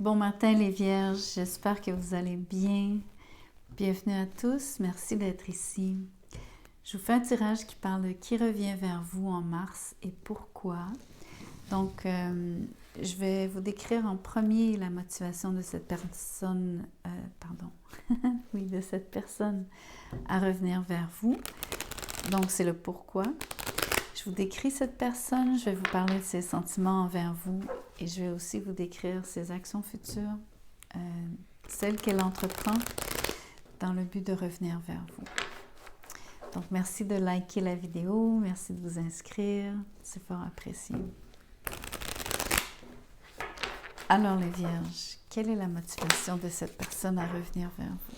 Bon matin les Vierges, j'espère que vous allez bien. Bienvenue à tous, merci d'être ici. Je vous fais un tirage qui parle de qui revient vers vous en mars et pourquoi. Donc, je vais vous décrire en premier la motivation de cette personne, de cette personne à revenir vers vous. Donc, c'est le pourquoi. Je vous décris cette personne, je vais vous parler de ses sentiments envers vous et je vais aussi vous décrire ses actions futures, celles qu'elle entreprend dans le but de revenir vers vous. Donc, merci de liker la vidéo, merci de vous inscrire, c'est fort apprécié. Alors les Vierges, quelle est la motivation de cette personne à revenir vers vous?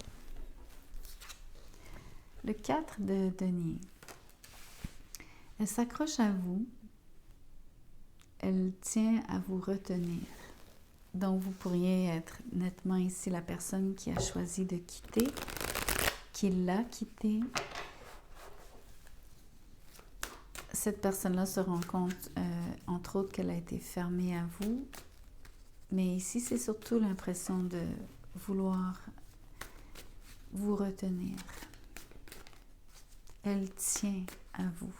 Le 4 de denier. Elle s'accroche à vous, elle tient à vous retenir. Donc, vous pourriez être nettement ici la personne qui a choisi de quitter, qui l'a quitté. Cette personne-là se rend compte, entre autres, qu'elle a été fermée à vous. Mais ici, c'est surtout l'impression de vouloir vous retenir. Elle tient à vous.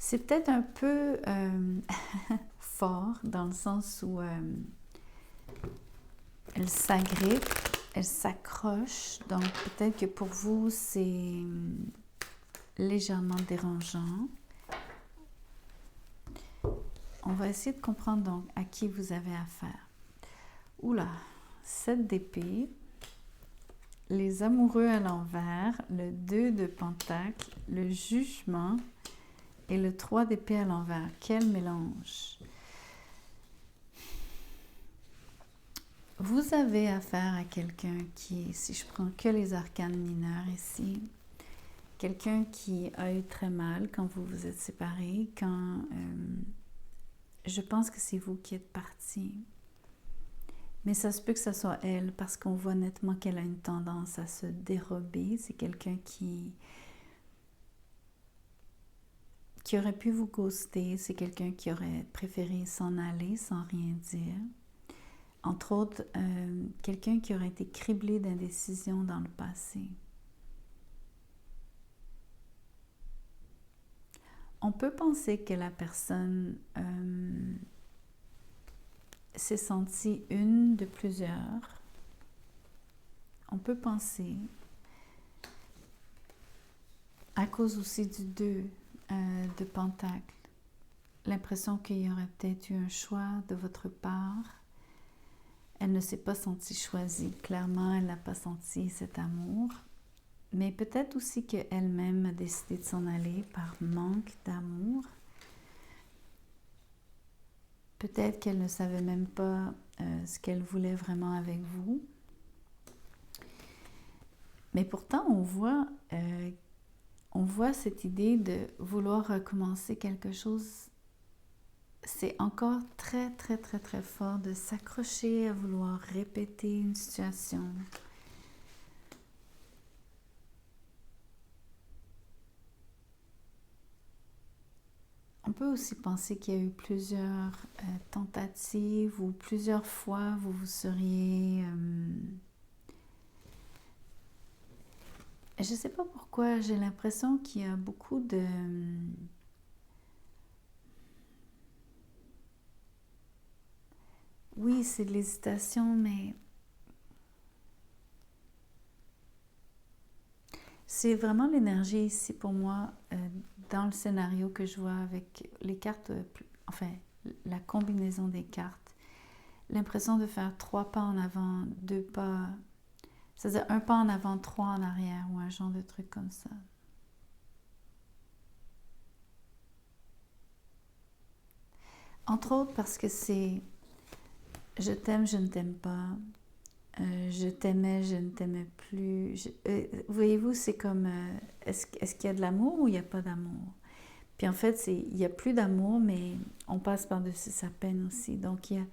C'est peut-être un peu fort dans le sens où elle s'agrippe, elle s'accroche. Donc peut-être que pour vous, c'est légèrement dérangeant. On va essayer de comprendre donc à qui vous avez affaire. Oula, 7 d'épée, les amoureux à l'envers, le 2 de pentacle, le jugement et le 3 d'épée à l'envers. Quel mélange! Vous avez affaire à quelqu'un qui, si je prends que les arcanes mineurs ici, quelqu'un qui a eu très mal quand vous vous êtes séparés, quand je pense que c'est vous qui êtes partis. Mais ça se peut que ce soit elle, parce qu'on voit nettement qu'elle a une tendance à se dérober. C'est quelqu'un qui aurait pu vous ghoster, c'est quelqu'un qui aurait préféré s'en aller sans rien dire. Entre autres, quelqu'un qui aurait été criblé d'indécision dans le passé. On peut penser que la personne s'est sentie une de plusieurs. On peut penser, à cause aussi du 2 de pentacle, l'impression qu'il y aurait peut-être eu un choix de votre part. Elle ne s'est pas sentie choisie. Clairement, elle n'a pas senti cet amour. Mais peut-être aussi qu'elle-même a décidé de s'en aller par manque d'amour. Peut-être qu'elle ne savait même pas ce qu'elle voulait vraiment avec vous. Mais pourtant, on voit cette idée de vouloir recommencer quelque chose. C'est encore très, très, très, très fort de s'accrocher à vouloir répéter une situation. On peut aussi penser qu'il y a eu plusieurs tentatives ou plusieurs fois vous vous seriez... je ne sais pas pourquoi, j'ai l'impression qu'il y a beaucoup de... Oui, c'est de l'hésitation, mais c'est vraiment l'énergie ici pour moi, dans le scénario que je vois avec les cartes, la combinaison des cartes. L'impression de faire 3 pas en avant, 2 pas, c'est-à-dire 1 pas en avant, 3 en arrière, ou un genre de truc comme ça. Entre autres parce que c'est je t'aime, je ne t'aime pas. Je t'aimais, je ne t'aimais plus. Voyez-vous, c'est comme, est-ce qu'il y a de l'amour ou il n'y a pas d'amour? Puis en fait, il n'y a plus d'amour, mais on passe par-dessus sa peine aussi. Donc, il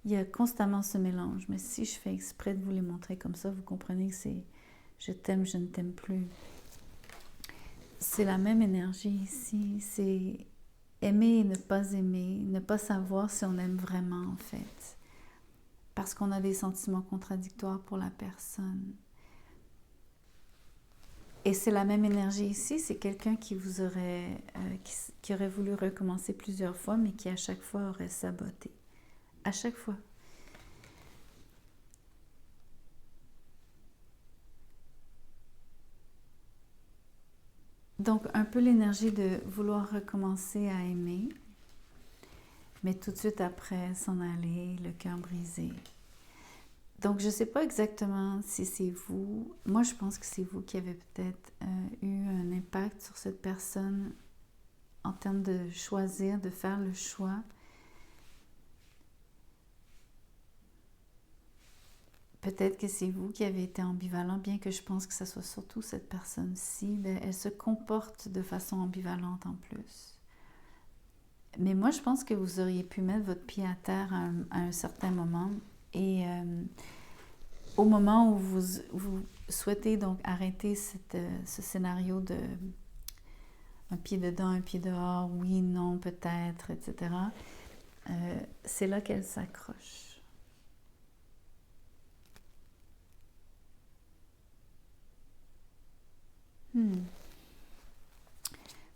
y a constamment ce mélange. Mais si je fais exprès de vous les montrer comme ça, vous comprenez que c'est je t'aime, je ne t'aime plus. C'est la même énergie ici. aimer et ne pas savoir si on aime vraiment en fait, parce qu'on a des sentiments contradictoires pour la personne. Et c'est la même énergie ici, c'est quelqu'un qui vous aurait, qui aurait voulu recommencer plusieurs fois, mais qui à chaque fois aurait saboté. À chaque fois. Donc, un peu l'énergie de vouloir recommencer à aimer, mais tout de suite après, s'en aller, le cœur brisé. Donc, je ne sais pas exactement si c'est vous. Moi, je pense que c'est vous qui avez peut-être eu un impact sur cette personne en termes de choisir, de faire le choix. Peut-être que c'est vous qui avez été ambivalent, bien que je pense que ce soit surtout cette personne-ci. Elle se comporte de façon ambivalente en plus. Mais moi, je pense que vous auriez pu mettre votre pied à terre à un certain moment. Et au moment où vous souhaitez donc arrêter ce scénario de un pied dedans, un pied dehors, oui, non, peut-être, etc., c'est là qu'elle s'accroche.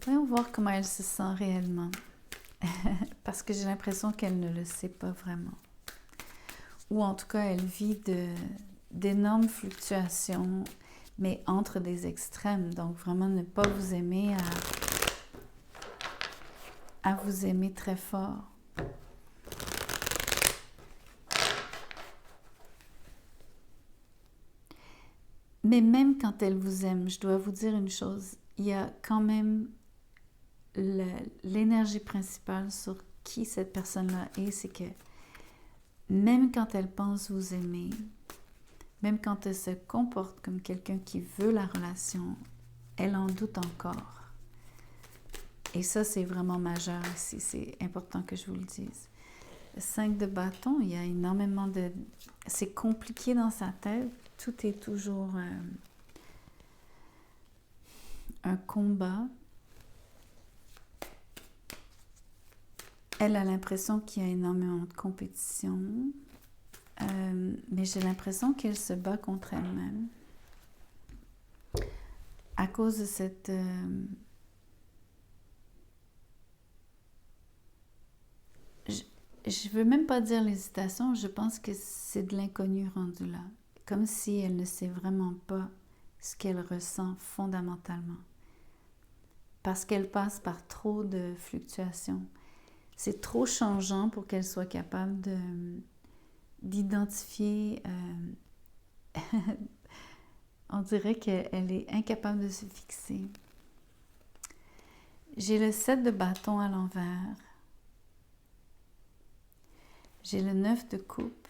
Voyons voir comment elle se sent réellement. Parce que j'ai l'impression qu'elle ne le sait pas vraiment. Ou en tout cas, elle vit d'énormes fluctuations, mais entre des extrêmes. Donc vraiment ne pas vous aimer à vous aimer très fort. Mais même quand elle vous aime, je dois vous dire une chose, il y a quand même l'énergie principale sur qui cette personne-là est, c'est que même quand elle pense vous aimer, même quand elle se comporte comme quelqu'un qui veut la relation, elle en doute encore. Et ça, c'est vraiment majeur ici, c'est important que je vous le dise. Le 5 de bâton, il y a énormément de... C'est compliqué dans sa tête, tout est toujours un combat. Elle a l'impression qu'il y a énormément de compétition, mais j'ai l'impression qu'elle se bat contre elle-même à cause de cette... je veux même pas dire l'hésitation, je pense que c'est de l'inconnu rendu là. Comme si elle ne sait vraiment pas ce qu'elle ressent fondamentalement. Parce qu'elle passe par trop de fluctuations. C'est trop changeant pour qu'elle soit capable d'identifier... on dirait qu'elle est incapable de se fixer. J'ai le 7 de bâton à l'envers. J'ai le 9 de coupe.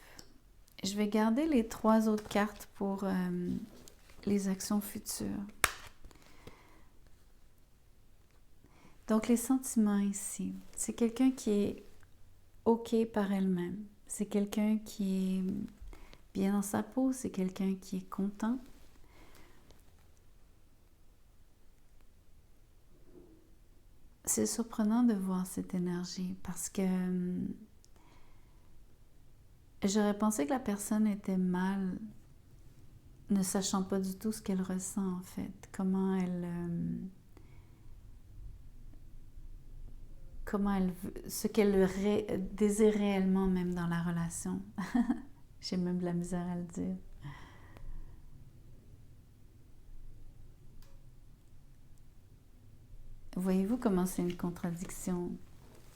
Je vais garder les 3 autres cartes pour les actions futures. Donc, les sentiments ici, c'est quelqu'un qui est OK par elle-même. C'est quelqu'un qui est bien dans sa peau, c'est quelqu'un qui est content. C'est surprenant de voir cette énergie parce que j'aurais pensé que la personne était mal, ne sachant pas du tout ce qu'elle ressent en fait, comment elle ce qu'elle désire réellement même dans la relation. J'ai même de la misère à le dire. Voyez-vous comment c'est une contradiction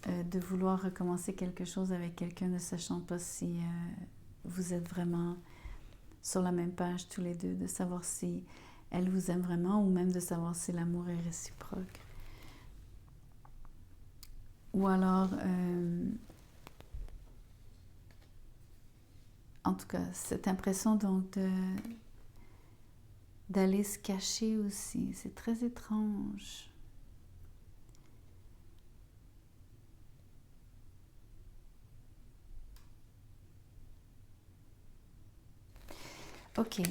de vouloir recommencer quelque chose avec quelqu'un ne sachant pas si vous êtes vraiment sur la même page tous les deux, de savoir si elle vous aime vraiment ou même de savoir si l'amour est réciproque. Ou alors, en tout cas, cette impression donc d'aller se cacher aussi, c'est très étrange. Ok.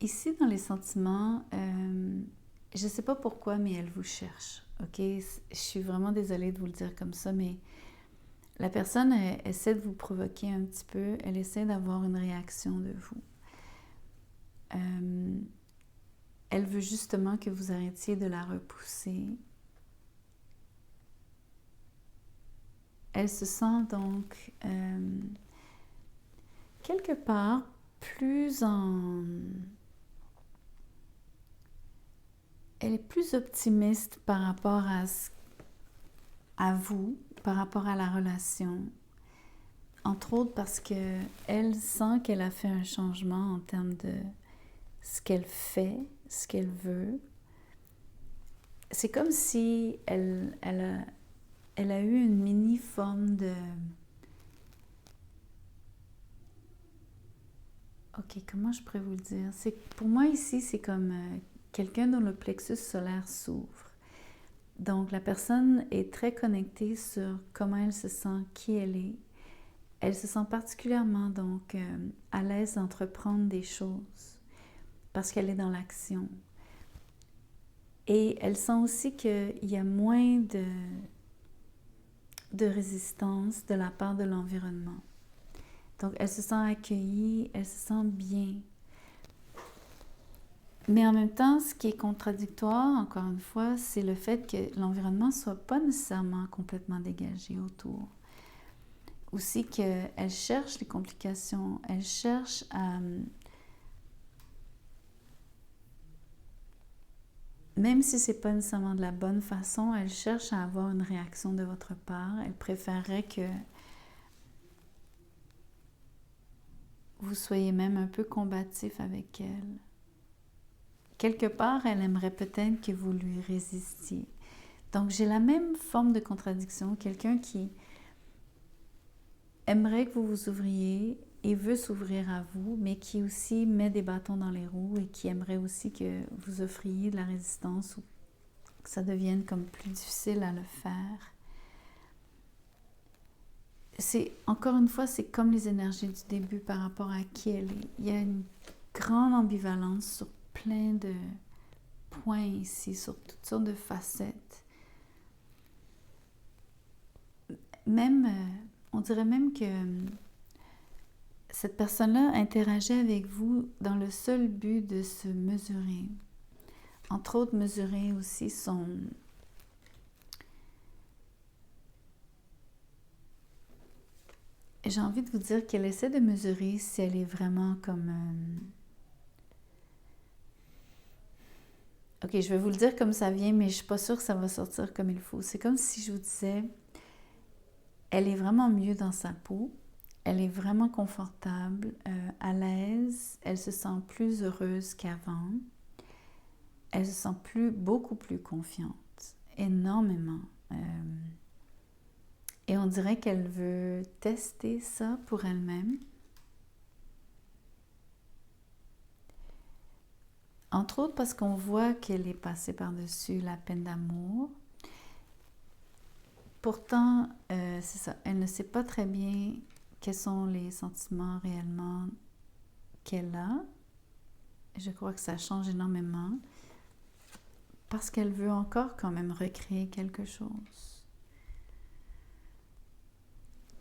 Ici, dans les sentiments, je ne sais pas pourquoi, mais elle vous cherche. ok? Je suis vraiment désolée de vous le dire comme ça, mais la personne elle essaie de vous provoquer un petit peu, elle essaie d'avoir une réaction de vous. Elle veut justement que vous arrêtiez de la repousser. Elle se sent donc quelque part plus en... Elle est plus optimiste par rapport à vous, par rapport à la relation. Entre autres parce qu'elle sent qu'elle a fait un changement en termes de ce qu'elle fait, ce qu'elle veut. C'est comme si elle a eu une mini-forme de... Ok, comment je pourrais vous le dire? Pour moi ici, c'est comme quelqu'un dont le plexus solaire s'ouvre. Donc la personne est très connectée sur comment elle se sent, qui elle est. Elle se sent particulièrement donc à l'aise d'entreprendre des choses parce qu'elle est dans l'action. Et elle sent aussi qu'il y a moins de résistance de la part de l'environnement. Donc elle se sent accueillie, elle se sent bien. Mais en même temps, ce qui est contradictoire, encore une fois, c'est le fait que l'environnement ne soit pas nécessairement complètement dégagé autour. Aussi qu'elle cherche les complications, elle cherche à... Même si ce n'est pas nécessairement de la bonne façon, elle cherche à avoir une réaction de votre part. Elle préférerait que vous soyez même un peu combatif avec elle. Quelque part, elle aimerait peut-être que vous lui résistiez. Donc, j'ai la même forme de contradiction. Quelqu'un qui aimerait que vous vous ouvriez et veut s'ouvrir à vous, mais qui aussi met des bâtons dans les roues et qui aimerait aussi que vous offriez de la résistance ou que ça devienne comme plus difficile à le faire. Encore une fois, c'est comme les énergies du début par rapport à qui elle est. Il y a une grande ambivalence sur plein de points ici, sur toutes sortes de facettes. Même, on dirait même que cette personne-là interagit avec vous dans le seul but de se mesurer. Entre autres, mesurer aussi son... J'ai envie de vous dire qu'elle essaie de mesurer si elle est vraiment comme... Ok, je vais vous le dire comme ça vient, mais je suis pas sûre que ça va sortir comme il faut. C'est comme si je vous disais, elle est vraiment mieux dans sa peau, elle est vraiment confortable, à l'aise, elle se sent plus heureuse qu'avant, elle se sent beaucoup plus confiante, énormément. Et on dirait qu'elle veut tester ça pour elle-même. Entre autres parce qu'on voit qu'elle est passée par-dessus la peine d'amour. Pourtant, c'est ça, elle ne sait pas très bien quels sont les sentiments réellement qu'elle a. Je crois que ça change énormément parce qu'elle veut encore quand même recréer quelque chose.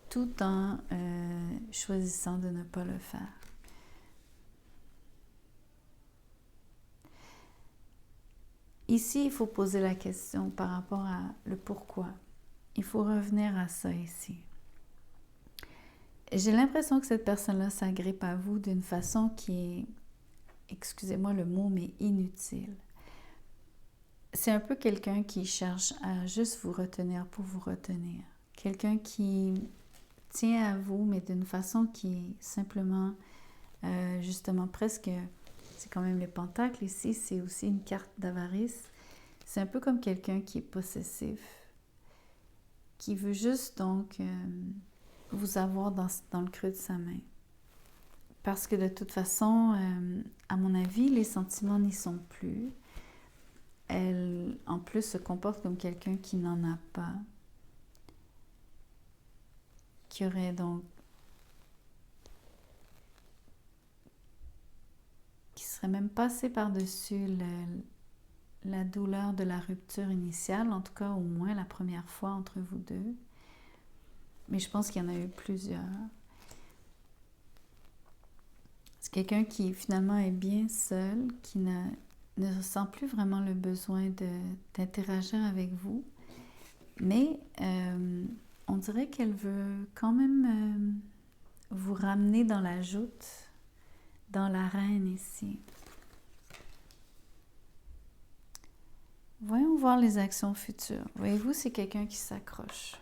Tout en choisissant de ne pas le faire. Ici, il faut poser la question par rapport à le pourquoi. Il faut revenir à ça ici. J'ai l'impression que cette personne-là s'agrippe à vous d'une façon qui est, excusez-moi le mot, mais inutile. C'est un peu quelqu'un qui cherche à juste vous retenir pour vous retenir. Quelqu'un qui tient à vous, mais d'une façon qui est simplement, justement, presque... C'est quand même les pentacles ici, c'est aussi une carte d'avarice. C'est un peu comme quelqu'un qui est possessif, qui veut juste donc vous avoir dans le creux de sa main. Parce que de toute façon, à mon avis, les sentiments n'y sont plus. Elle, en plus, se comporte comme quelqu'un qui n'en a pas, qui aurait donc... qui serait même passé par-dessus la douleur de la rupture initiale, en tout cas au moins la première fois entre vous deux. Mais je pense qu'il y en a eu plusieurs. C'est quelqu'un qui finalement est bien seul, qui ne ressent plus vraiment le besoin d'interagir avec vous. Mais on dirait qu'elle veut quand même vous ramener dans la joute, dans l'arène ici. Voyons voir les actions futures. Voyez-vous, c'est quelqu'un qui s'accroche.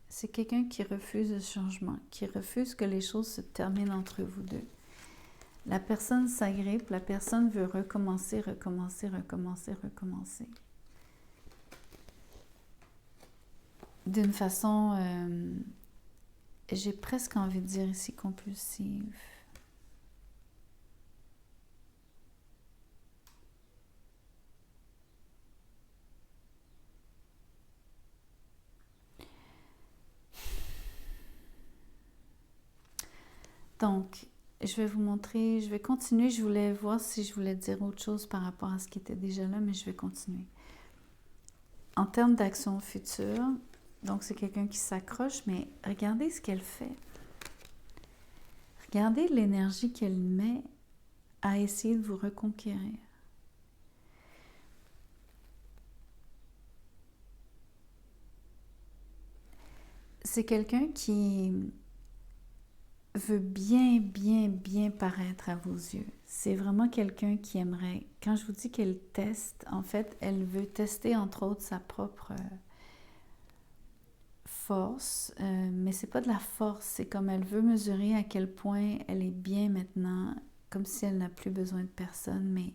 C'est quelqu'un qui refuse le changement, qui refuse que les choses se terminent entre vous deux. La personne s'agrippe, la personne veut recommencer, recommencer, recommencer, recommencer. D'une façon, j'ai presque envie de dire ici compulsive. Donc, je vais vous montrer, je vais continuer. Je voulais voir si je voulais dire autre chose par rapport à ce qui était déjà là, mais je vais continuer. En termes d'action future, donc c'est quelqu'un qui s'accroche, mais regardez ce qu'elle fait. Regardez l'énergie qu'elle met à essayer de vous reconquérir. C'est quelqu'un qui veut bien, bien, bien paraître à vos yeux. C'est vraiment quelqu'un qui aimerait... Quand je vous dis qu'elle teste, en fait, elle veut tester entre autres sa propre force, mais c'est pas de la force, c'est comme elle veut mesurer à quel point elle est bien maintenant, comme si elle n'a plus besoin de personne, mais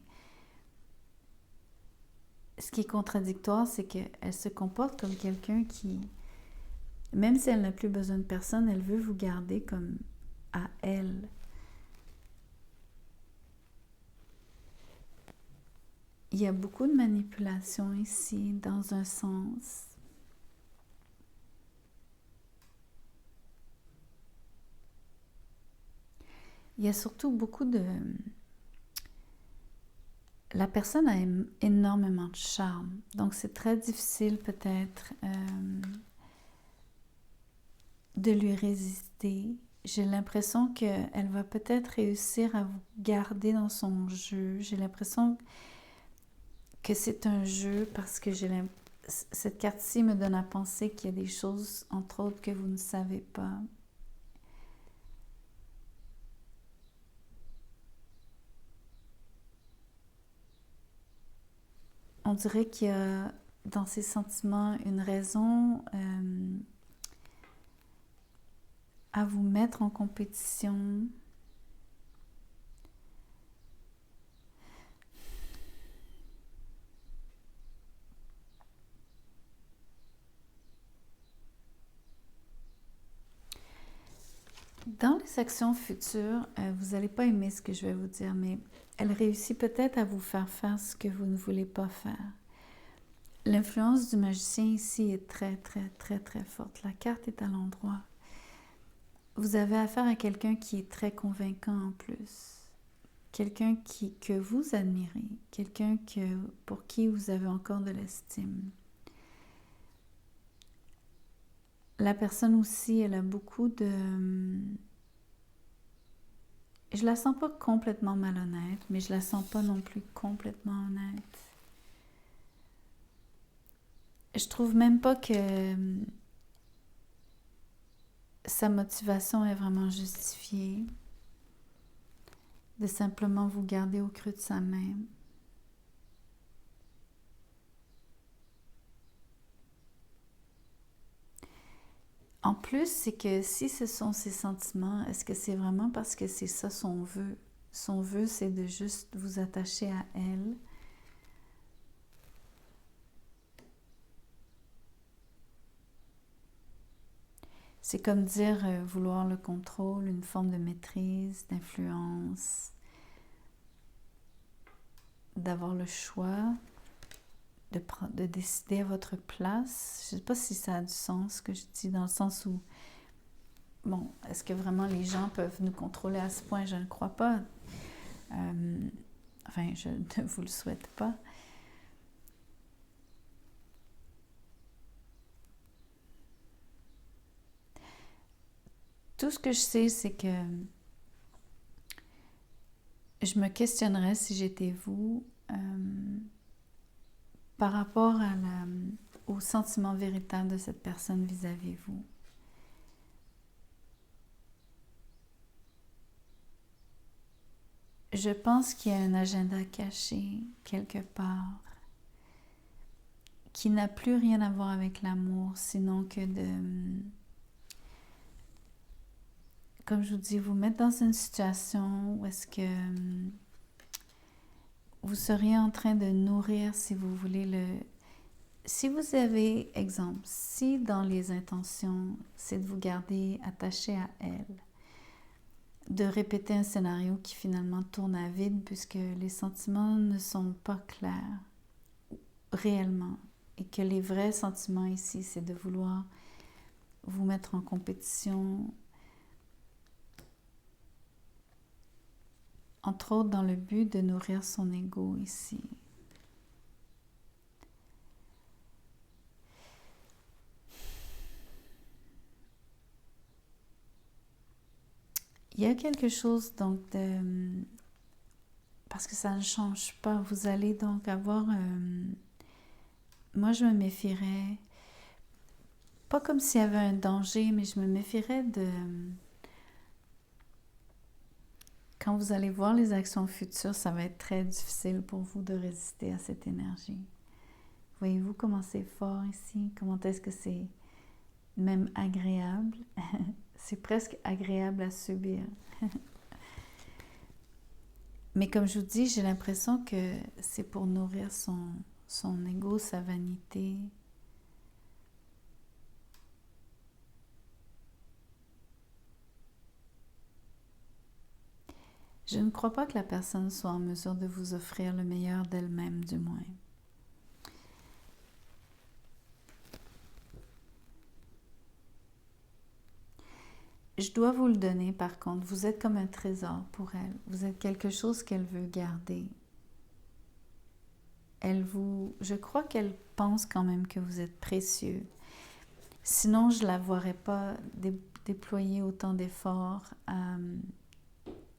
ce qui est contradictoire, c'est qu'elle se comporte comme quelqu'un qui, même si elle n'a plus besoin de personne, elle veut vous garder comme à elle. Il y a beaucoup de manipulation ici, dans un sens. Il y a surtout beaucoup de... La personne a énormément de charme, donc c'est très difficile peut-être de lui résister. J'ai l'impression qu'elle va peut-être réussir à vous garder dans son jeu. J'ai l'impression que c'est un jeu parce que cette carte-ci me donne à penser qu'il y a des choses, entre autres, que vous ne savez pas. On dirait qu'il y a dans ses sentiments une raison à vous mettre en compétition. Dans les actions futures, vous n'allez pas aimer ce que je vais vous dire, mais elle réussit peut-être à vous faire faire ce que vous ne voulez pas faire. L'influence du magicien ici est très, très, très, très forte. La carte est à l'endroit. Vous avez affaire à quelqu'un qui est très convaincant en plus. Quelqu'un que vous admirez. Quelqu'un pour qui vous avez encore de l'estime. La personne aussi, elle a beaucoup de... Je la sens pas complètement malhonnête, mais je la sens pas non plus complètement honnête. Je trouve même pas que sa motivation est vraiment justifiée de simplement vous garder au creux de sa main. En plus, c'est que si ce sont ses sentiments, est-ce que c'est vraiment parce que c'est ça son vœu? Son vœu, c'est de juste vous attacher à elle. C'est comme dire vouloir le contrôle, une forme de maîtrise, d'influence, d'avoir le choix, de décider à votre place. Je ne sais pas si ça a du sens ce que je dis, dans le sens où, bon, est-ce que vraiment les gens peuvent nous contrôler à ce point? Je ne crois pas. Enfin, je ne vous le souhaite pas. Tout ce que je sais, c'est que je me questionnerais si j'étais vous par rapport au sentiment véritable de cette personne vis-à-vis vous. Je pense qu'il y a un agenda caché quelque part qui n'a plus rien à voir avec l'amour, sinon que comme je vous dis, vous mettre dans une situation où est-ce que vous seriez en train de nourrir, si vous voulez, si vous avez, exemple, si dans les intentions, c'est de vous garder attaché à elle, de répéter un scénario qui finalement tourne à vide puisque les sentiments ne sont pas clairs réellement et que les vrais sentiments ici, c'est de vouloir vous mettre en compétition, entre autres dans le but de nourrir son ego ici. Il y a quelque chose donc parce que ça ne change pas. Vous allez donc avoir... moi, je me méfierais, pas comme s'il y avait un danger, mais je me méfierais quand vous allez voir les actions futures, ça va être très difficile pour vous de résister à cette énergie. Voyez-vous comment c'est fort ici? Comment est-ce que c'est même agréable? C'est presque agréable à subir. Mais comme je vous dis, j'ai l'impression que c'est pour nourrir son ego, sa vanité. Je ne crois pas que la personne soit en mesure de vous offrir le meilleur d'elle-même, du moins. Je dois vous le donner, par contre. Vous êtes comme un trésor pour elle. Vous êtes quelque chose qu'elle veut garder. Je crois qu'elle pense quand même que vous êtes précieux. Sinon, je ne la verrais pas déployer autant d'efforts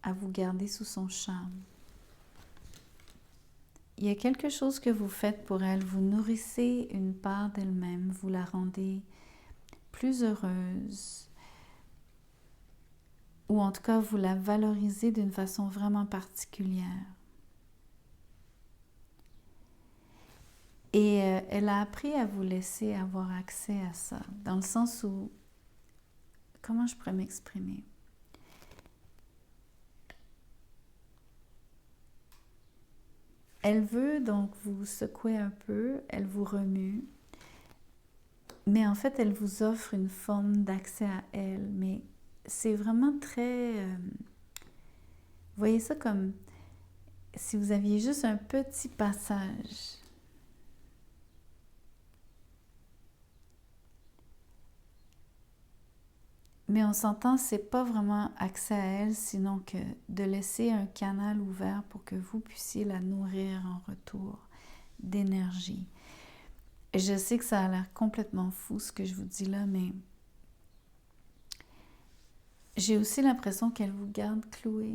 à vous garder sous son charme. Il y a quelque chose que vous faites pour elle. Vous nourrissez une part d'elle-même. Vous la rendez plus heureuse. Ou en tout cas, vous la valorisez d'une façon vraiment particulière. Et elle a appris à vous laisser avoir accès à ça, dans le sens où, comment je pourrais m'exprimer? Elle veut donc vous secouer un peu, elle vous remue, mais en fait, elle vous offre une forme d'accès à elle, mais c'est vraiment très... voyez ça comme si vous aviez juste un petit passage. Mais on s'entend, c'est pas vraiment accès à elle, sinon que de laisser un canal ouvert pour que vous puissiez la nourrir en retour d'énergie. Et je sais que ça a l'air complètement fou ce que je vous dis là, mais j'ai aussi l'impression qu'elle vous garde cloué.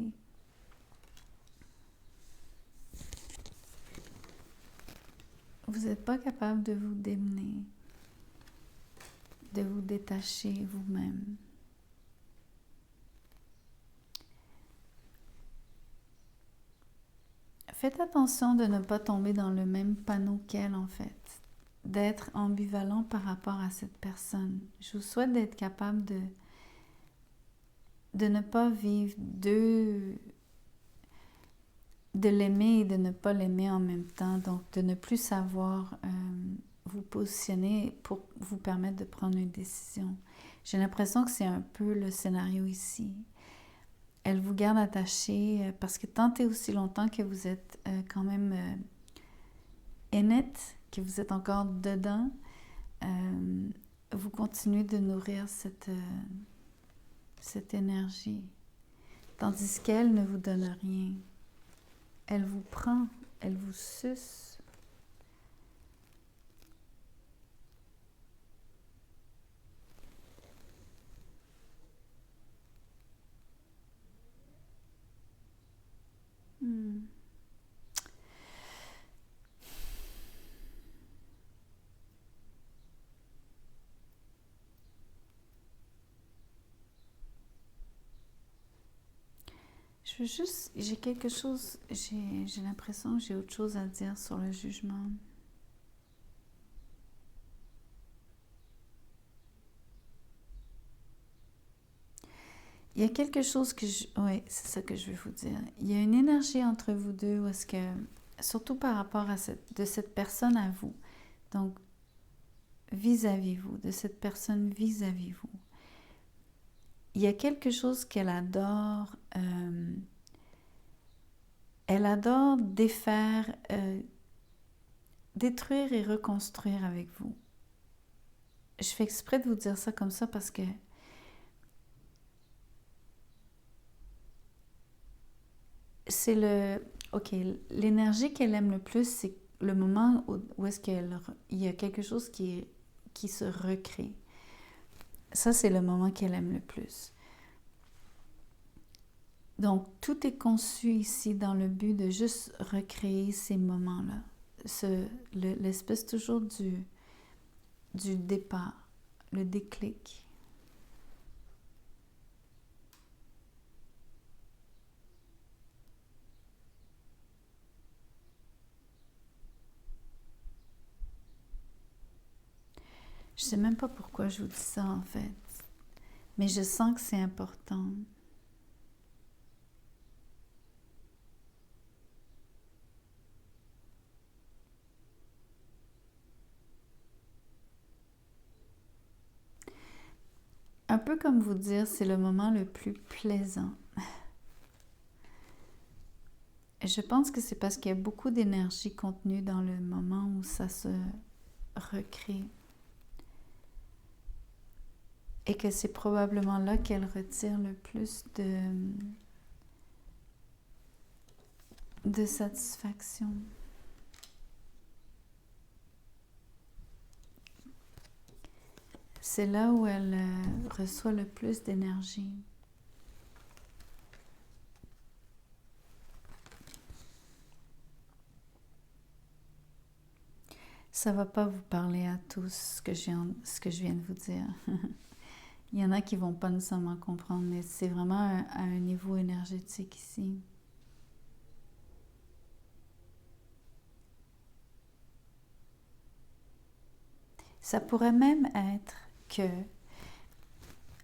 Vous n'êtes pas capable de vous démener, de vous détacher vous-même. Faites attention de ne pas tomber dans le même panneau qu'elle, en fait, d'être ambivalent par rapport à cette personne. Je vous souhaite d'être capable de ne pas vivre de l'aimer et de ne pas l'aimer en même temps, donc de ne plus savoir vous positionner pour vous permettre de prendre une décision. J'ai l'impression que c'est un peu le scénario ici. Elle vous garde attaché parce que tant et aussi longtemps que vous êtes quand même honnête, que vous êtes encore dedans, vous continuez de nourrir cette énergie. Tandis qu'elle ne vous donne rien. Elle vous prend, elle vous suce. j'ai quelque chose, j'ai l'impression que j'ai autre chose à dire sur le jugement. Il y a quelque chose oui, c'est ça que je veux vous dire. Il y a une énergie entre vous deux où est-ce que, surtout par rapport à de cette personne à vous, donc vis-à-vis vous, de cette personne vis-à-vis vous. Il y a quelque chose qu'elle adore, elle adore défaire, détruire et reconstruire avec vous. Je fais exprès de vous dire ça comme ça parce que l'énergie qu'elle aime le plus, c'est le moment où est-ce il y a quelque chose qui se recrée. Ça, c'est le moment qu'elle aime le plus. Donc, tout est conçu ici dans le but de juste recréer ces moments-là. L'espèce toujours du départ, le déclic. Je sais même pas pourquoi je vous dis ça en fait, mais je sens que c'est important. Un peu comme vous dire, c'est le moment le plus plaisant. Et je pense que c'est parce qu'il y a beaucoup d'énergie contenue dans le moment où ça se recrée. Et que c'est probablement là qu'elle retire le plus de satisfaction. C'est là où elle reçoit le plus d'énergie. Ça ne va pas vous parler à tous ce que je viens de vous dire. Il y en a qui ne vont pas nécessairement comprendre, mais c'est vraiment à un niveau énergétique ici. Ça pourrait même être que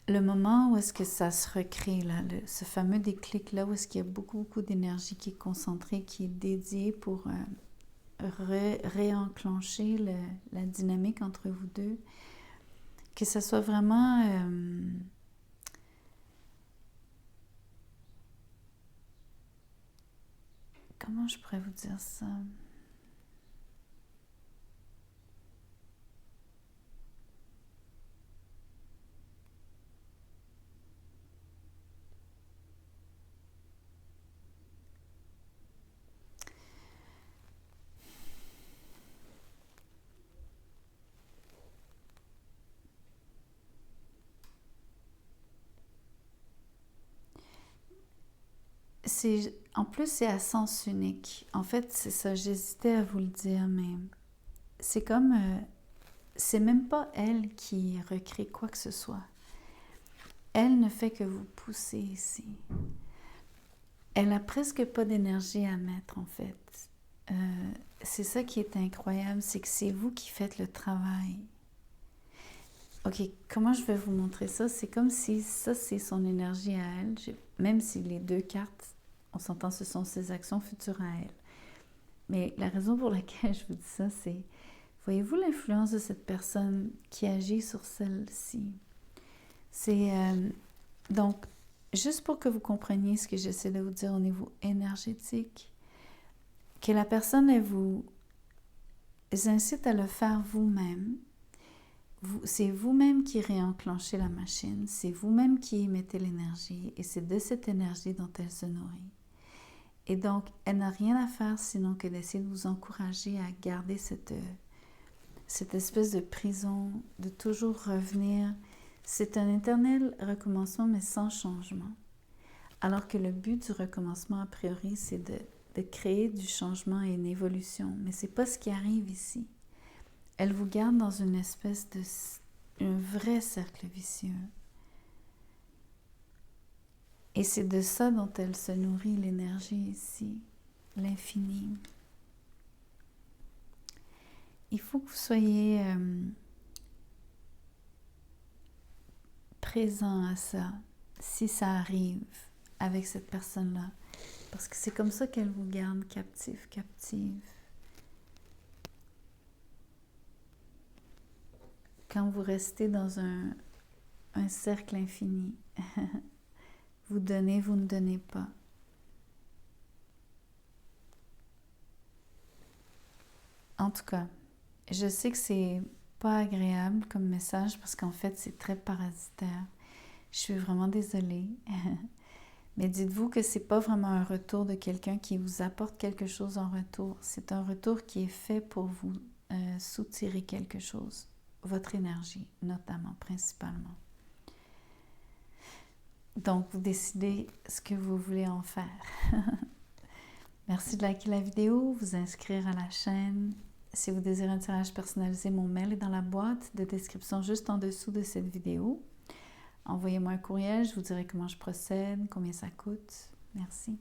le moment où est-ce que ça se recrée, là, ce fameux déclic-là, où est-ce qu'il y a beaucoup, beaucoup d'énergie qui est concentrée, qui est dédiée pour réenclencher la dynamique entre vous deux, que ça soit vraiment... comment je pourrais vous dire ça? En plus, c'est à sens unique. En fait, c'est ça, j'hésitais à vous le dire, mais c'est comme... c'est même pas elle qui recrée quoi que ce soit. Elle ne fait que vous pousser ici. Elle a presque pas d'énergie à mettre, en fait. C'est ça qui est incroyable, c'est que c'est vous qui faites le travail. Ok, comment je vais vous montrer ça? C'est comme si ça, c'est son énergie à elle. Même si les deux cartes, on s'entend, ce sont ses actions futures à elle. Mais la raison pour laquelle je vous dis ça, c'est... Voyez-vous l'influence de cette personne qui agit sur celle-ci? C'est... donc, juste pour que vous compreniez ce que j'essaie de vous dire au niveau énergétique, que la personne, elle vous incite à le faire vous-même. C'est vous-même qui réenclenchez la machine, c'est vous-même qui émettez l'énergie et c'est de cette énergie dont elle se nourrit. Et donc, elle n'a rien à faire sinon que d'essayer de vous encourager à garder cette espèce de prison, de toujours revenir. C'est un éternel recommencement, mais sans changement. Alors que le but du recommencement, a priori, c'est de créer du changement et une évolution. Mais ce n'est pas ce qui arrive ici. Elle vous garde dans une espèce un vrai cercle vicieux. Et c'est de ça dont elle se nourrit, l'énergie ici, l'infini. Il faut que vous soyez présent à ça, si ça arrive avec cette personne-là. Parce que c'est comme ça qu'elle vous garde captif, captive. Quand vous restez dans un cercle infini, vous donnez, vous ne donnez pas. En tout cas, je sais que c'est pas agréable comme message parce qu'en fait, c'est très parasitaire. Je suis vraiment désolée. Mais dites-vous que c'est pas vraiment un retour de quelqu'un qui vous apporte quelque chose en retour. C'est un retour qui est fait pour vous soutirer quelque chose. Votre énergie, notamment, principalement. Donc, vous décidez ce que vous voulez en faire. Merci de liker la vidéo, vous inscrire à la chaîne. Si vous désirez un tirage personnalisé, mon mail est dans la boîte de description juste en dessous de cette vidéo. Envoyez-moi un courriel, je vous dirai comment je procède, combien ça coûte. Merci.